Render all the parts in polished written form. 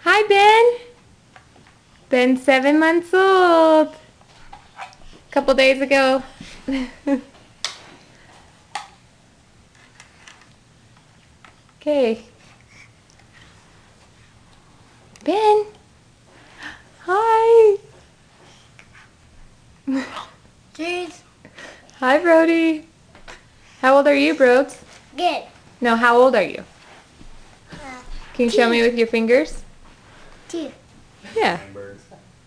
Hi, Ben. Ben's 7 months old. Couple days ago. Okay. Ben. Hi. Cheers. Hi, Brody. How old are you, Broads? Good. No, how old are you? Can you show me with your fingers? 2. Yeah.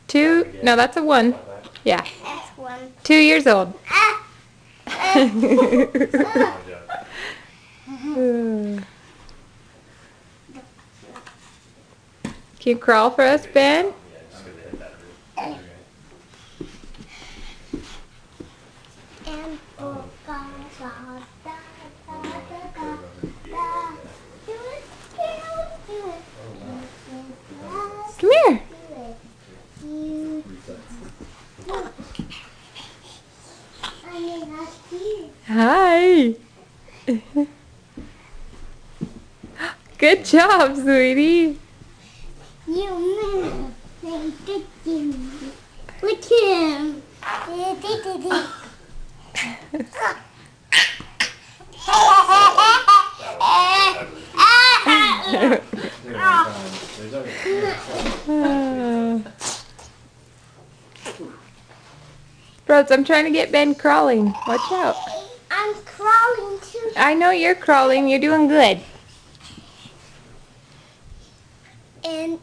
2? No, that's a 1. Yeah. That's 1. 2 years old. Can you crawl for us, Ben? Come here. Hi. Good job, sweetie. Look at him. Bros, I'm trying to get Ben crawling. Watch out. I'm crawling too. I know you're crawling. You're doing good. And